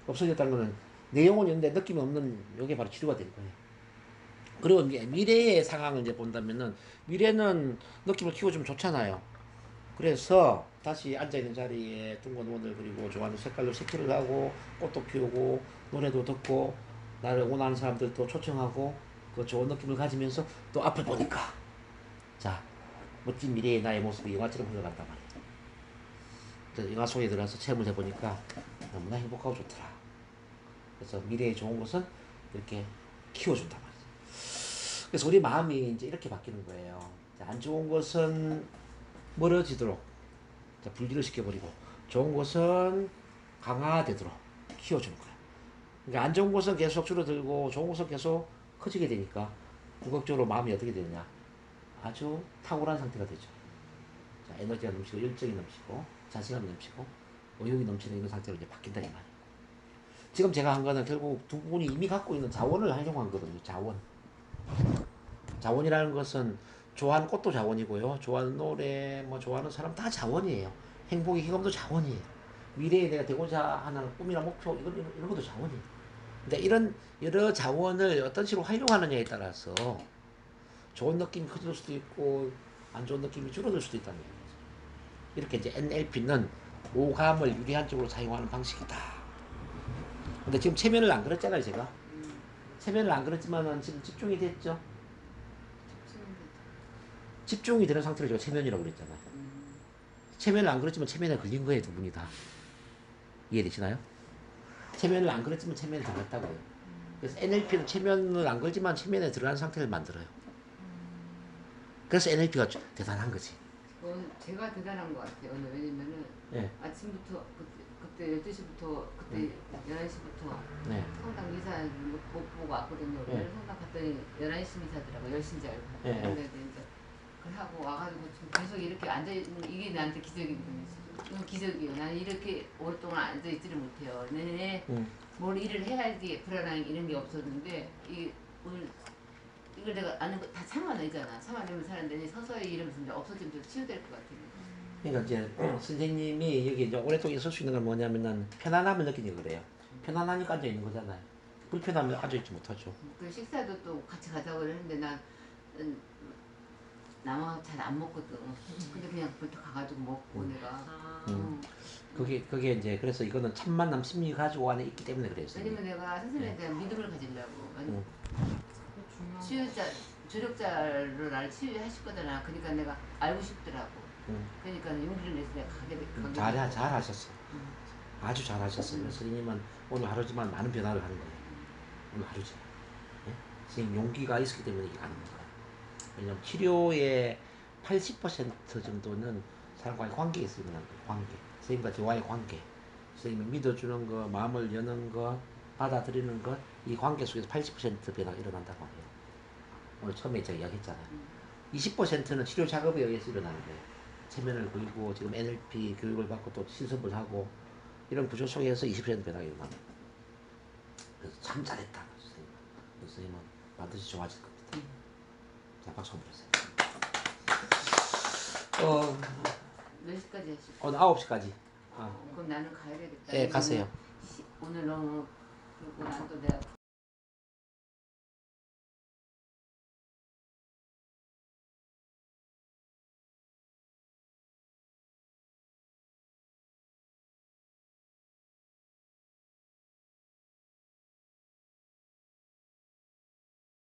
없어졌다는 거는 내용은 있는데 느낌이 없는 이게 바로 치료가 된 거예요. 그리고 미래의 상황을 이제 본다면은 미래는 느낌을 키워주면 좋잖아요. 그래서 다시 앉아있는 자리에 둥근 옷을 그리고 좋아하는 색깔로 색칠을 하고 꽃도 피우고 노래도 듣고 나를 응원하는 사람들도 초청하고 그 좋은 느낌을 가지면서 또 앞을 보니까 자 멋진 미래의 나의 모습이 영화처럼 흘러간단 말이에요. 영화 속에 들어가서 체험을 해보니까 너무나 행복하고 좋더라. 그래서 미래의 좋은 것은 이렇게 키워준단 말이에요. 그래서 우리 마음이 이제 이렇게 바뀌는 거예요. 자, 안 좋은 것은 멀어지도록 자, 분리를 시켜버리고 좋은 것은 강화되도록 키워주는 거야. 그러니까 안 좋은 것은 계속 줄어들고 좋은 것은 계속 커지게 되니까 궁극적으로 마음이 어떻게 되느냐 아주 탁월한 상태가 되죠. 자, 에너지가 넘치고 열정이 넘치고 자신감이 넘치고 의욕이 넘치는 이런 상태로 이제 바뀐다 이 말이에요. 지금 제가 한 거는 결국 두 분이 이미 갖고 있는 자원을 활용한 거거든요. 자원이라는 것은 좋아하는 꽃도 자원이고요. 좋아하는 노래, 뭐 좋아하는 사람 다 자원이에요. 행복의 경험도 자원이에요. 미래에 내가 되고자 하는 꿈이나 목표 이런 것도 자원이에요. 근데 이런 여러 자원을 어떤 식으로 활용하느냐에 따라서 좋은 느낌이 커질 수도 있고 안 좋은 느낌이 줄어들 수도 있다는 거죠. 이렇게 이제 NLP는 오감을 유리한 쪽으로 사용하는 방식이다. 근데 지금 체면을 안 그렸잖아요, 제가. 체면을 안 그렸지만은 지금 집중이 됐죠. 집중이 되는 상태를 제가 체면이라고 그랬잖아요. 체면을 안 그렸지만 체면에 걸린 거예요, 두 분이 다. 이해되시나요? 체면을 안 그렸지만 체면에 들어갔다고요. 그래서 NLP는 체면을 안 걸지만 체면에 들어간 상태를 만들어요. 그래서 NLP가 대단한 거지. 제가 대단한 것 같아요. 왜냐면은 네. 아침부터 그때 12시부터 그때 11시부터 네. 성당 미사 못 보고 왔거든요. 네. 성당 갔더니 11시 미사더라고. 10시인 줄 알고. 네. 근데 이제 그걸 하고 와가지고 지금 계속 이렇게 앉아있는 이게 나한테 기적이거든요. 이건 기적이에요. 나는 이렇게 오랫동안 앉아있지를 못해요. 내내 뭘 일을 해야지 불안한 이런 게 없었는데 이걸 내가 아는 거 다 참아내잖아. 참아내면 사는데 서서히 이러면서 이제 없어지면 좀 치유될 것 같아요. 그러니까 이제 선생님이 여기 이제 오랫동안 있을 수 있는 건 뭐냐면은 편안함을 느끼니 그래요. 편안하니까 앉아 있는 거잖아요. 불편하면 앉아 있지 못하죠. 그 식사도 또 같이 가자고 그랬는데 난 나만 잘 안 먹거든. 근데 그냥 부터 가가지고 먹고 내가. 그게 이제 그래서 이거는 참 만남 심리 가지고 안에 있기 때문에 그래요. 왜냐면 내가 선생님에 대한 믿음을 가지려고. 중요한 치유자, 조력자로 나를 치유하실 거잖아. 그러니까 내가 알고 싶더라고. 그러니까 용기를 내서 내가 가게 잘하셨어요. 아주 잘하셨어요. 그래서 스님은 오늘 하루지만 많은 변화를 하는 거예요. 오늘 하루지. 예? 스님 용기가 있었기 때문에 이게 가는 거예요. 왜냐면 치료의 80% 정도는 사람과의 관계에 있어 일어나는 거예요. 관계. 선생님과 저와의 관계. 선생님을 믿어주는 거, 마음을 여는 거, 받아들이는 것, 이 관계 속에서 80% 변화가 일어난다고 해요. 오늘 처음에 제가 이야기했잖아요. 20%는 치료 작업에 의해서 일어나는 거예요. 체면을 그리고 지금 NLP 교육을 받고 또 실습을 하고 이런 구조 속에서 20% 변화가 일어나는 거예요. 그래서 참 잘했다. 선생님은 반드시 좋아질 겁니다. 자, 박수 한번 주세요. 몇 시까지 하실 오늘 9시까지. 그럼 나는 가야 되겠다. 예, 가세요. 오늘 너무 그리고 난 또 내가